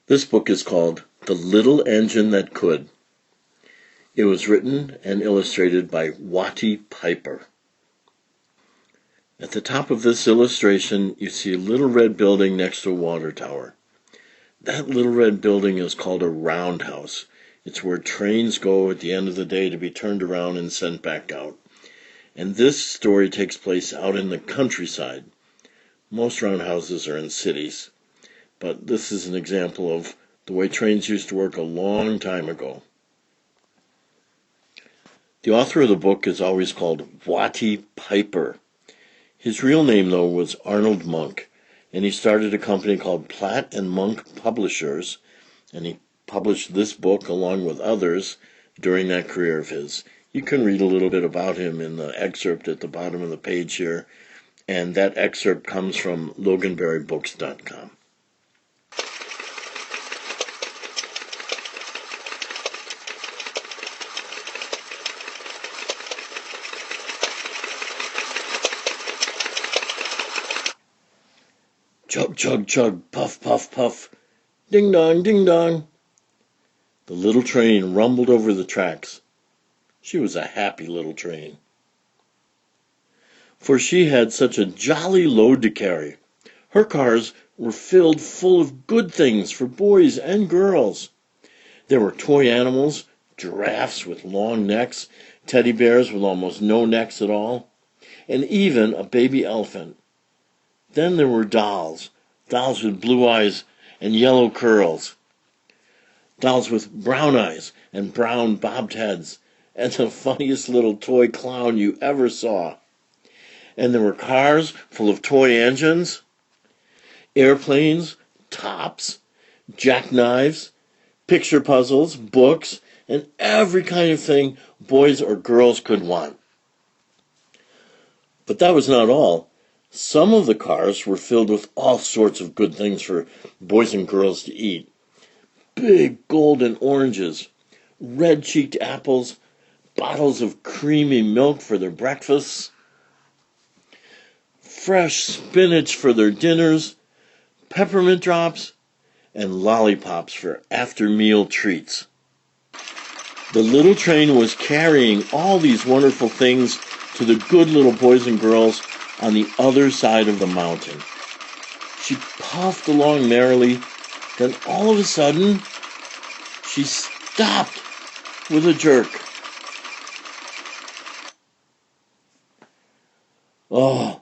This book is called The Little Engine That Could. It was written and illustrated by Watty Piper. At the top of this illustration, you see a little red building next to a water tower. That little red building is called a roundhouse. It's where trains go at the end of the day to be turned around and sent back out. And this story takes place out in the countryside. Most roundhouses are in cities, but this is an example of the way trains used to work a long time ago. The author of the book is always called Watty Piper. His real name, though, was Arnold Monk, and he started a company called Platt and Monk Publishers, and he published this book along with others during that career of his. You can read a little bit about him in the excerpt at the bottom of the page here, and that excerpt comes from loganberrybooks.com. Chug, chug, chug, puff, puff, puff, ding dong, ding dong. The little train rumbled over the tracks. She was a happy little train, for she had such a jolly load to carry. Her cars were filled full of good things for boys and girls. There were toy animals, giraffes with long necks, teddy bears with almost no necks at all, and even a baby elephant. Then there were dolls with blue eyes and yellow curls, dolls with brown eyes and brown bobbed heads, and the funniest little toy clown you ever saw. And there were cars full of toy engines, airplanes, tops, jackknives, picture puzzles, books, and every kind of thing boys or girls could want. But that was not all. Some of the cars were filled with all sorts of good things for boys and girls to eat. Big golden oranges, red-cheeked apples, bottles of creamy milk for their breakfasts, fresh spinach for their dinners, peppermint drops, and lollipops for after-meal treats. The little train was carrying all these wonderful things to the good little boys and girls on the other side of the mountain. She puffed along merrily, then all of a sudden, she stopped with a jerk. Oh,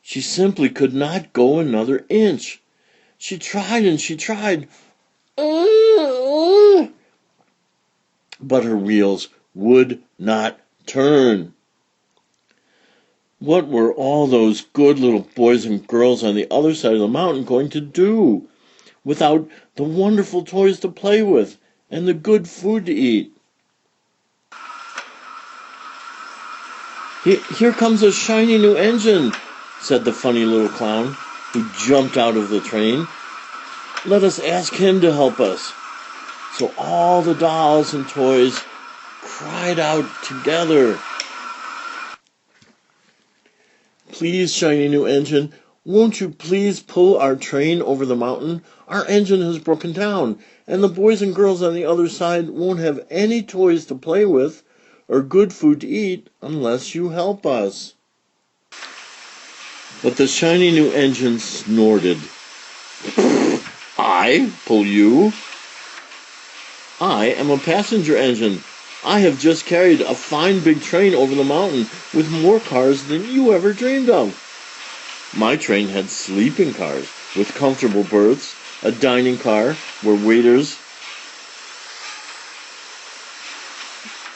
she simply could not go another inch. She tried and she tried, but her wheels would not turn. What were all those good little boys and girls on the other side of the mountain going to do without the wonderful toys to play with and the good food to eat? Here comes a shiny new engine, said the funny little clown, who jumped out of the train. Let us ask him to help us. So all the dolls and toys cried out together. Please, shiny new engine, won't you please pull our train over the mountain? Our engine has broken down, and the boys and girls on the other side won't have any toys to play with or good food to eat unless you help us. But the shiny new engine snorted. I pull you? I am a passenger engine. I have just carried a fine big train over the mountain with more cars than you ever dreamed of. My train had sleeping cars with comfortable berths, a dining car where waiters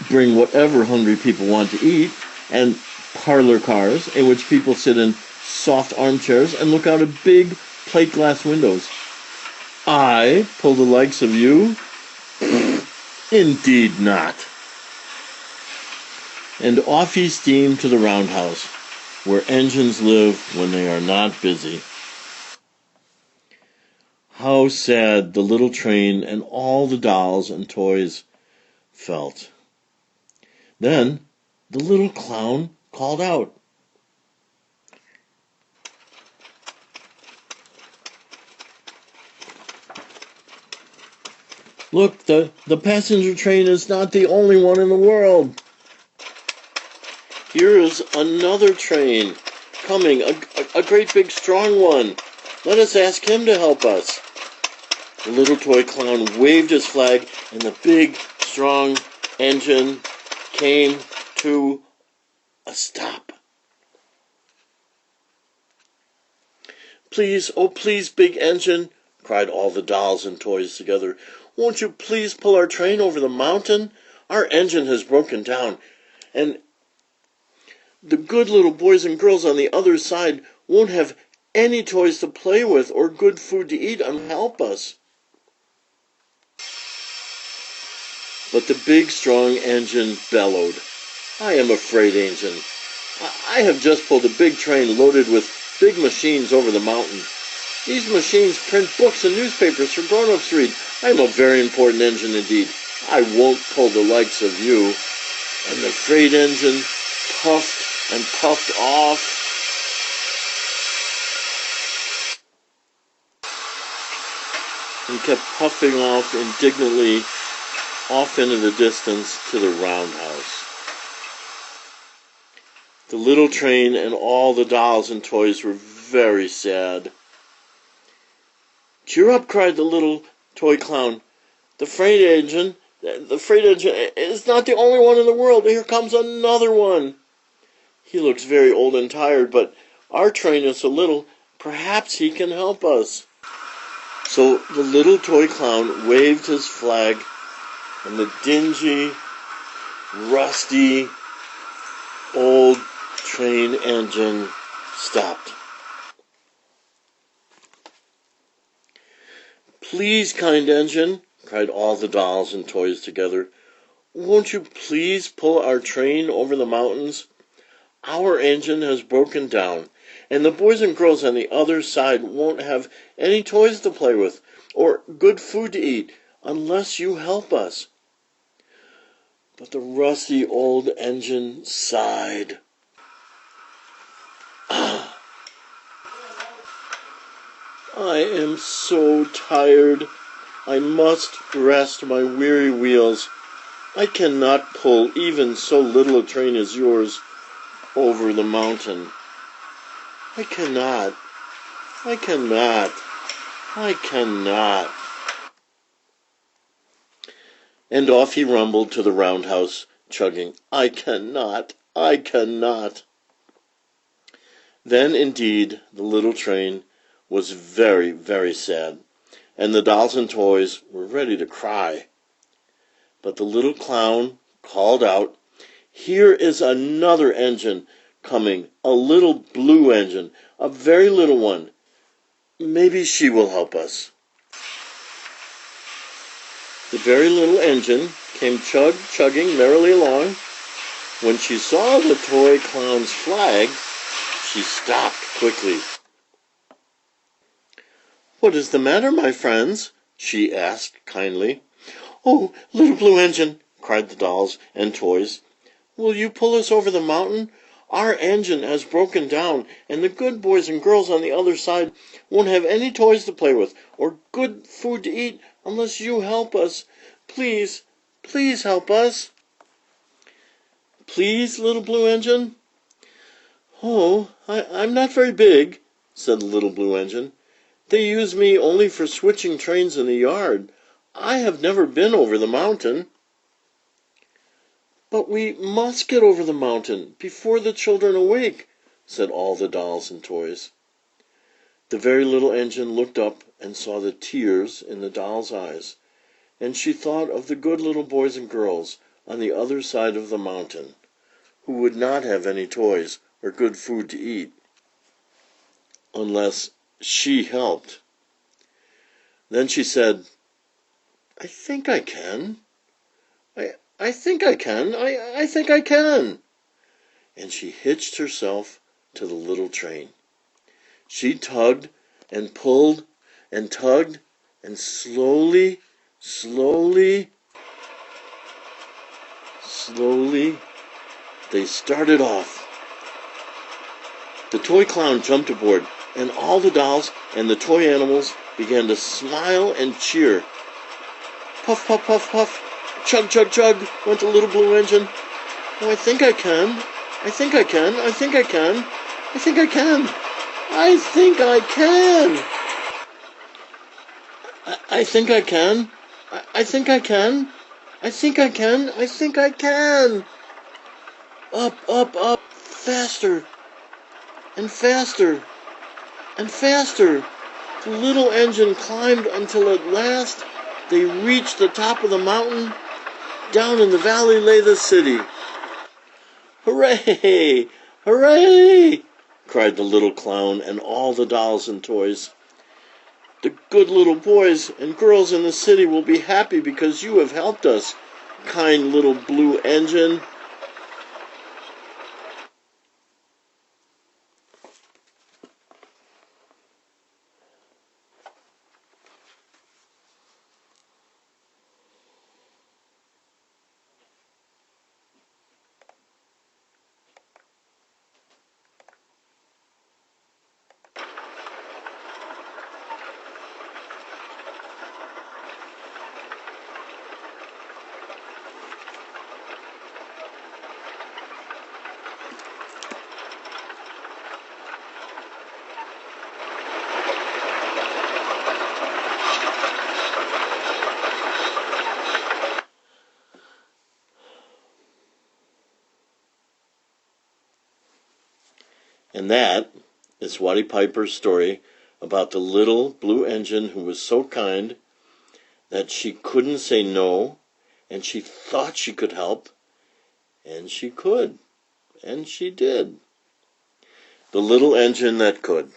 bring whatever hungry people want to eat, and parlor cars in which people sit in soft armchairs and look out of big plate glass windows. I pull the likes of you? Indeed not. And off he steamed to the roundhouse, where engines live when they are not busy. How sad the little train and all the dolls and toys felt. Then the little clown called out, Look, the passenger train is not the only one in the world. Here is another train coming, a great big strong one. Let us ask him to help us. The little toy clown waved his flag, and the big, strong engine came to a stop. Please, oh please, big engine, cried all the dolls and toys together. Won't you please pull our train over the mountain? Our engine has broken down, and the good little boys and girls on the other side won't have any toys to play with or good food to eat and help us. But the big, strong engine bellowed. I am afraid, engine. I have just pulled a big train loaded with big machines over the mountain. These machines print books and newspapers for grown-ups to read. I am a very important engine indeed. I won't pull the likes of you. And the freight engine puffed and puffed off. And kept puffing off indignantly off into the distance to the roundhouse. The little train and all the dolls and toys were very sad. Cheer up, cried the little toy clown. The freight engine is not the only one in the world. Here comes another one. He looks very old and tired, but our train is so little, perhaps he can help us. So the little toy clown waved his flag, and the dingy, rusty, old train engine stopped. Please, kind engine, cried all the dolls and toys together. Won't you please pull our train over the mountains? Our engine has broken down, and the boys and girls on the other side won't have any toys to play with or good food to eat unless you help us. But the rusty old engine sighed. I am so tired. I must rest my weary wheels. I cannot pull even so little a train as yours over the mountain. I cannot. And off he rumbled to the roundhouse, chugging, I cannot. Then, indeed, the little train was very, very sad, and the dolls and toys were ready to cry. But the little clown called out, Here is another engine coming, a little blue engine, a very little one. Maybe she will help us. The very little engine came chugging merrily along. When she saw the toy clown's flag, she stopped quickly. What is the matter, my friends? She asked kindly. Oh, little blue engine, cried the dolls and toys. Will you pull us over the mountain? Our engine has broken down, and the good boys and girls on the other side won't have any toys to play with or good food to eat unless you help us. Please help us. Please, little blue engine? Oh, I'm not very big, said the little blue engine. They use me only for switching trains in the yard. I have never been over the mountain. But we must get over the mountain before the children awake, said all the dolls and toys. The very little engine looked up and saw the tears in the doll's eyes, and she thought of the good little boys and girls on the other side of the mountain, who would not have any toys or good food to eat, unless she helped. Then she said, I think I can. I think I can. And she hitched herself to the little train. She tugged and pulled and tugged, and slowly, they started off. The toy clown jumped aboard, and all the dolls and the toy animals began to smile and cheer. Puff, puff, puff, puff. Chug, chug, chug, went the little blue engine. Oh, I think I can. I think I can. I think I can. I think I can. I think I can. I think I can. I think I can. I think I can. I think I can. Up, up, up. Faster. And faster. And faster. The little engine climbed until at last they reached the top of the mountain. Down in the valley lay the city. Hooray! Hooray! Cried the little clown and all the dolls and toys. The good little boys and girls in the city will be happy because you have helped us, kind little blue engine. And that is Watty Piper's story about the little blue engine who was so kind that she couldn't say no, and she thought she could help, and she could, and she did. The little engine that could.